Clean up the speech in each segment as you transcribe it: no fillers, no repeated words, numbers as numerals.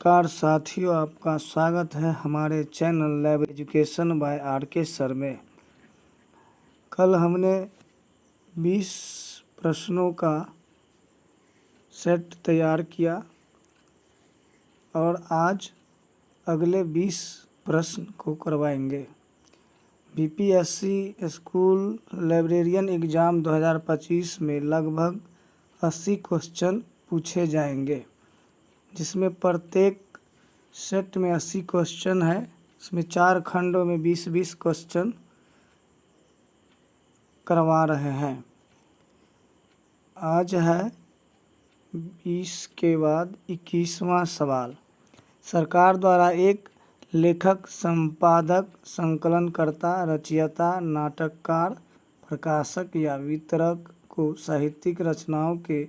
नमस्कार साथियों, आपका स्वागत है हमारे channel lab education by R K. Sir में। कल हमने 20 प्रश्नों का सेट तैयार किया और आज अगले 20 प्रश्न को करवाएंगे। बीपीएससी स्कूल लाइब्रेरियन एग्ज़ाम 2025 में लगभग 80 क्वेश्चन पूछे जाएंगे, जिसमें प्रत्येक सेट में 80 क्वेश्चन है। इसमें 4 खंडों में 20-20 क्वेश्चन करवा रहे हैं। आज है 20 के बाद 21वां सवाल। सरकार द्वारा एक लेखक, संपादक, संकलनकर्ता, रचयिता, नाटककार, प्रकाशक या वितरक को साहित्यिक रचनाओं के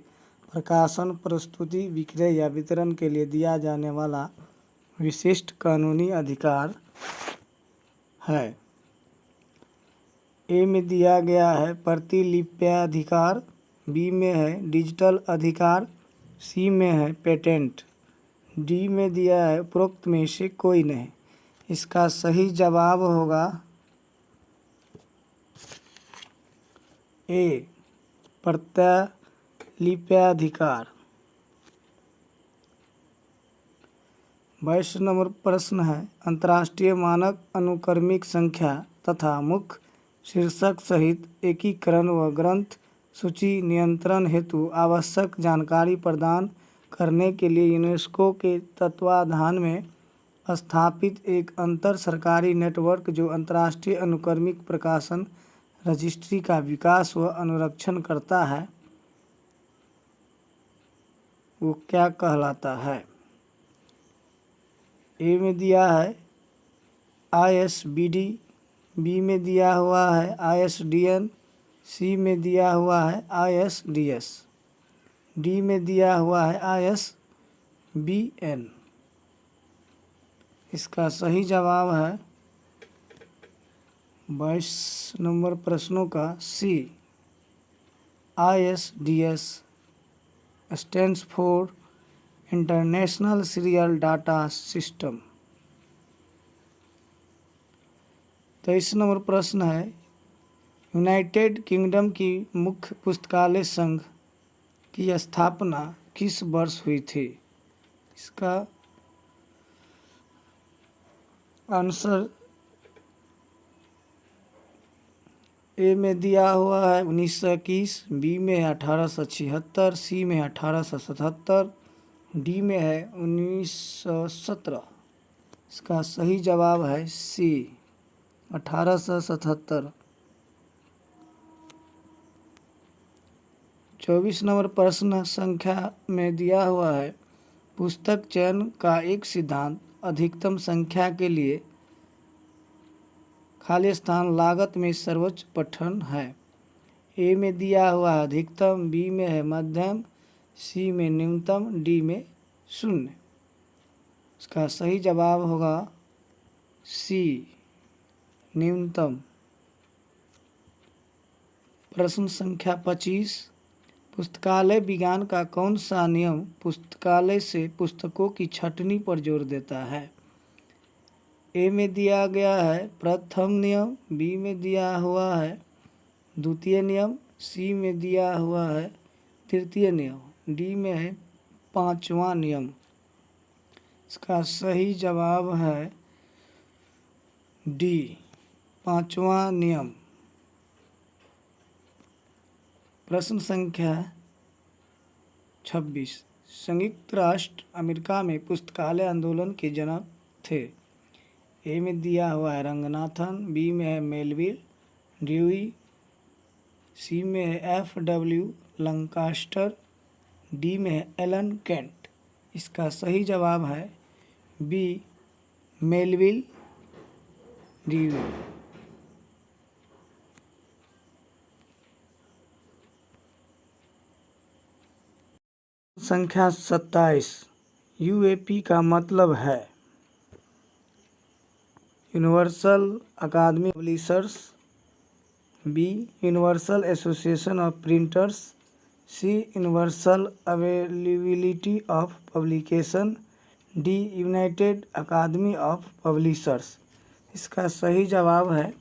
प्रकाशन, प्रस्तुति, विक्रय या वितरण के लिए दिया जाने वाला विशिष्ट कानूनी अधिकार है। ए में दिया गया है प्रतिलिप्याधिकार, बी में है डिजिटल अधिकार, सी में है पेटेंट, डी में दिया है उपरोक्त में से कोई नहीं। इसका सही जवाब होगा ए, प्रतिलिप्याधिकार। 22 नंबर प्रश्न है, अंतर्राष्ट्रीय मानक अनुक्रमिक संख्या तथा मुख्य शीर्षक सहित एकीकरण व ग्रंथ सूची नियंत्रण हेतु आवश्यक जानकारी प्रदान करने के लिए यूनेस्को के तत्वाधान में स्थापित एक अंतर सरकारी नेटवर्क जो अंतर्राष्ट्रीय अनुक्रमिक प्रकाशन रजिस्ट्री का विकास व अनुरक्षण करता है, वो क्या कहलाता है? ए में दिया है ISBD, बी में दिया हुआ है ISDN, सी में दिया हुआ है ISDS, डी में दिया हुआ है ISBN। इसका सही जवाब है 22 नंबर प्रश्नों का सी, ISDS stands for international serial data system. 23 number प्रश्न है, यूनाइटेड किंगडम की मुख्य पुस्तकालय संघ की स्थापना किस वर्ष हुई थी? इसका आंसर ए में दिया हुआ है 1921, बी में है 1876, सी में है 1877, डी में है 1917। इसका सही जवाब है सी, 1877। 24 नंबर प्रश्न संख्या में दिया हुआ है, पुस्तक चयन का एक सिद्धांत अधिकतम संख्या के लिए खाली स्थान लागत में सर्वोच्च पठन है। ए में दिया हुआ है अधिकतम, बी में है मध्यम, सी में न्यूनतम, डी में 0। इसका सही जवाब होगा सी, न्यूनतम। प्रश्न संख्या 25, पुस्तकालय विज्ञान का कौन सा नियम पुस्तकालय से पुस्तकों की छंटनी पर जोर देता है? ए में दिया गया है प्रथम नियम, बी में दिया हुआ है द्वितीय नियम, सी में दिया हुआ है तृतीय नियम, डी में है पांचवा नियम। इसका सही जवाब है डी, पांचवा नियम। प्रश्न संख्या 26, संयुक्त राष्ट्र अमेरिका में पुस्तकालय आंदोलन के जनक थे। ए में दिया हुआ है रंगनाथन, बी में है मेलविल ड्यूई, सी में है FW लंकास्टर, डी में है एलन केंट। इसका सही जवाब है बी, मेलविल ड्यूई। संख्या 27, UAP का मतलब है universal academy publishers, B universal association of printers, C universal availability of publication, D united academy of publishers. इसका सही जवाब है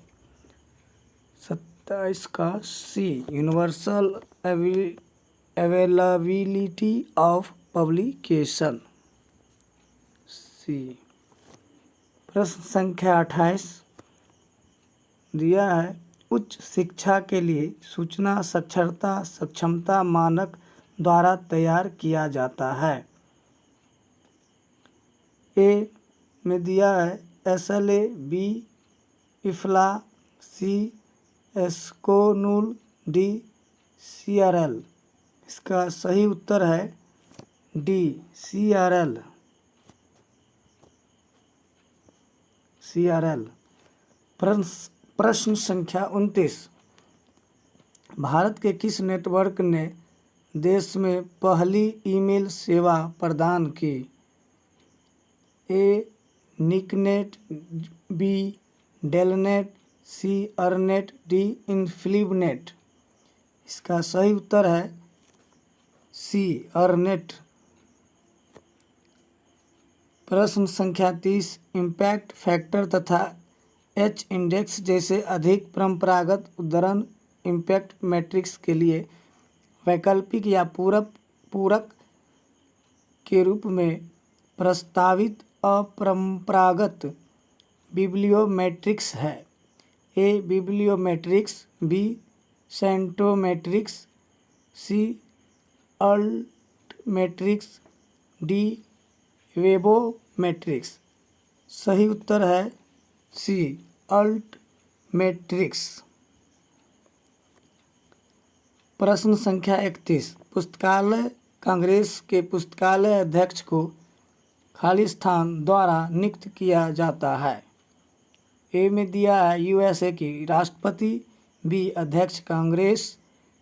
27 का C, universal availability of publication, C. प्रश्न संख्या 28 दिया है, उच्च शिक्षा के लिए सूचना साक्षरता सक्षमता मानक द्वारा तैयार किया जाता है। ए में दिया है SLA, बी इफ्ला, सी एस्कोनूल, डी CRL। इसका सही उत्तर है डी CRL। प्रश्न संख्या 29 भारत के किस नेटवर्क ने देश में पहली ईमेल सेवा प्रदान की? ए निकनेट, बी डेलनेट, सी अर्नेट, डी इन्फ्लिबनेट। इसका सही उत्तर है सी अर्नेट। प्रश्न संख्या 30 इम्पैक्ट फैक्टर तथा H इंडेक्स जैसे अधिक परंपरागत उद्धरण इम्पैक्ट मैट्रिक्स के लिए वैकल्पिक या पूरक के रूप में प्रस्तावित अपरंपरागत बिब्लियोमेट्रिक्स है। ए बिब्लियोमेट्रिक्स, बी सेंटोमेट्रिक्स, सी अल्टमेट्रिक्स, डी वेबोमेट्रिक्स। सही उत्तर है सी अल्टमेट्रिक्स। प्रश्न संख्या 31 पुस्तकालय कांग्रेस के पुस्तकालय अध्यक्ष को खाली स्थान द्वारा नियुक्त किया जाता है। ए में दिया है USA की राष्ट्रपति, बी अध्यक्ष कांग्रेस,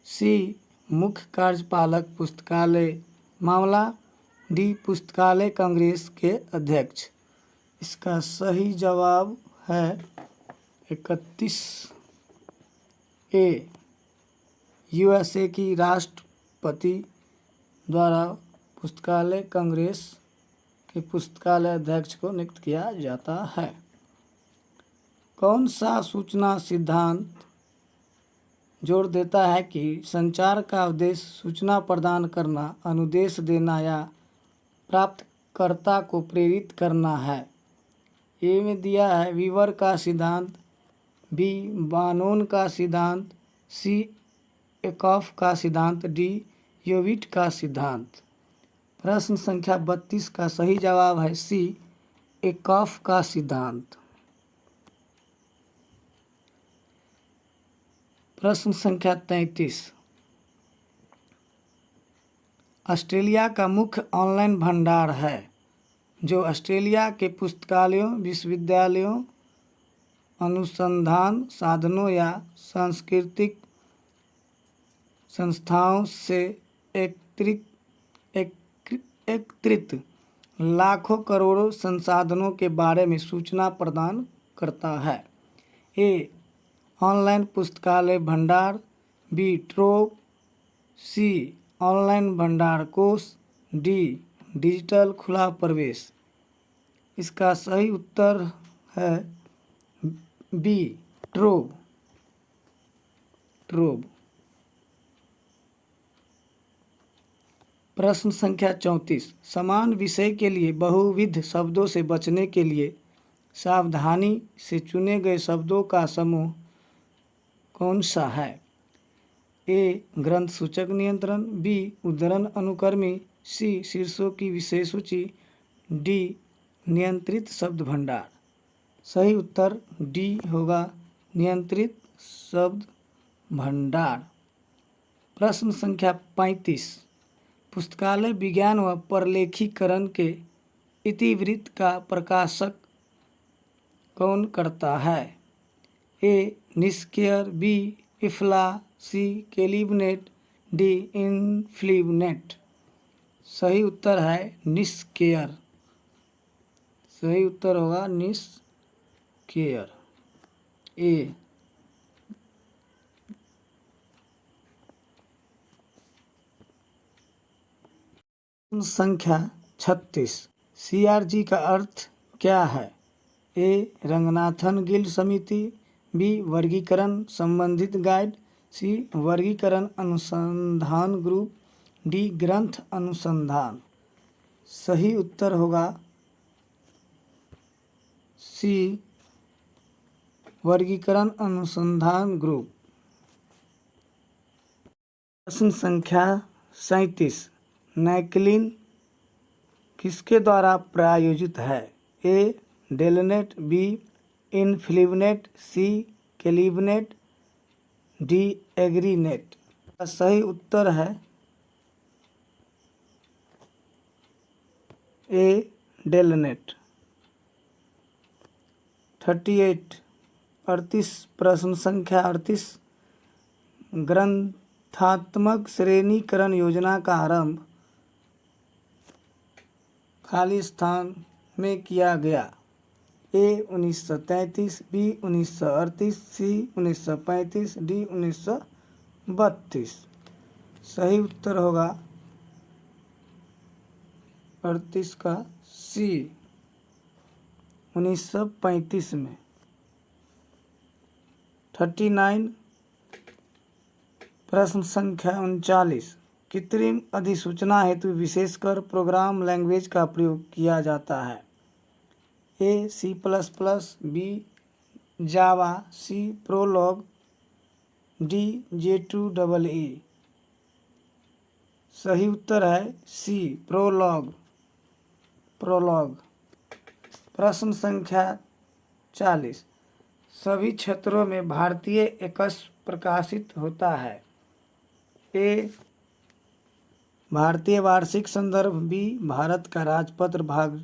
सी मुख्य कार्यपालक पुस्तकालय मामला, डी पुस्तकालय कांग्रेस के अध्यक्ष। इसका सही जवाब है 31 ए, USA की राष्ट्रपति द्वारा पुस्तकालय कांग्रेस के पुस्तकालय अध्यक्ष को नियुक्त किया जाता है। कौन सा सूचना सिद्धांत जोर देता है कि संचार का उद्देश्य सूचना प्रदान करना, अनुदेश देना या प्राप्तकर्ता को प्रेरित करना है? ए में दिया है वीवर का सिद्धांत, बी बानोन का सिद्धांत, सी एकॉफ का सिद्धांत, डी योविट का सिद्धांत। प्रश्न संख्या 32 का सही जवाब है सी एकॉफ का सिद्धांत। प्रश्न संख्या 33 ऑस्ट्रेलिया का मुख्य ऑनलाइन भंडार है जो ऑस्ट्रेलिया के पुस्तकालयों, विश्वविद्यालयों, अनुसंधान साधनों या सांस्कृतिक संस्थाओं से एकत्रित लाखों करोड़ों संसाधनों के बारे में सूचना प्रदान करता है। ए ऑनलाइन पुस्तकालय भंडार, बी ट्रोव, सी ऑनलाइन भंडार कोष, डी डिजिटल खुला प्रवेश। इसका सही उत्तर है बी ट्रोव। प्रश्न संख्या 34 समान विषय के लिए बहुविध शब्दों से बचने के लिए सावधानी से चुने गए शब्दों का समूह कौन सा है? ए ग्रंथ सूचक नियंत्रण, बी उद्धरण अनुक्रमी, सी शीर्षों की विशेष सूची, डी नियंत्रित शब्द भंडार। सही उत्तर डी होगा, नियंत्रित शब्द भंडार। प्रश्न संख्या 35 पुस्तकालय विज्ञान व प्रलेखीकरण के इतिवृत्त का प्रकाशक कौन करता है? ए निस्केयर, बी इफ्ला, सी केलिबनेट, डी इन्फ्लिबनेट। सही उत्तर है निस्केयर। सही उत्तर होगा निस्केयर ए। संख्या 36 CRG का अर्थ क्या है? ए. रंगनाथन गिल्ड समिति, बी. वर्गीकरण संबंधित गाइड, सी. वर्गीकरण अनुसंधान ग्रुप, डी. ग्रंथ अनुसंधान। सही उत्तर होगा सी. वर्गीकरण अनुसंधान ग्रुप। प्रश्न संख्या 37। नैक्लिन किसके द्वारा प्रायोजित है? A. DELNET, B. INFLIBNET, C. CALIBNET, D. AGRINET. सही उत्तर है ए. डेलनेट। 38 प्रश्न संख्या 38। ग्रंथात्मक श्रेणीकरण योजना का आरंभ खाली स्थान में किया गया। ए. 1933, बी. 1938, सी. 1935, डी. 1932। सही उत्तर होगा 38 का सी, 1935 में। 39 प्रश्न संख्या 39। कृत्रिम अधिसूचना हेतु विशेषकर प्रोग्राम लैंग्वेज का प्रयोग किया जाता है। A. C++, B. Java, C. Prolog, D. J2EE। सही उत्तर है सी. प्रोलॉग। प्रश्न संख्या 40। सभी क्षेत्रों में भारतीय एकश प्रकाशित होता है। ए. भारतीय वार्षिक संदर्भ, बी. भारत का राजपत्र भाग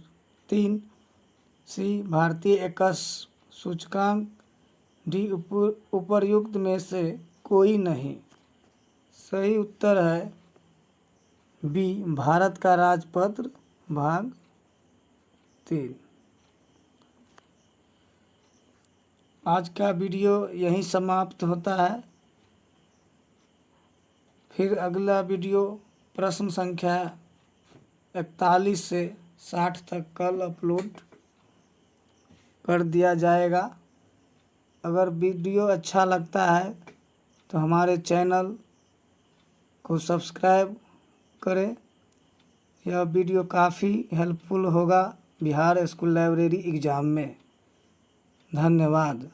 3, सी. भारतीय एकश सूचकांक, डी. उपर्युक्त में से कोई नहीं। सही उत्तर है बी. भारत का राजपत्र भाग 3। आज का वीडियो यहीं समाप्त होता है। फिर अगला वीडियो प्रश्न संख्या 41 से 60 तक कल अपलोड कर दिया जाएगा। अगर वीडियो अच्छा लगता है तो हमारे चैनल को सब्सक्राइब करें। यह वीडियो काफ़ी हेल्पफुल होगा बिहार स्कूल लाइब्रेरी एग्ज़ाम में। धन्यवाद।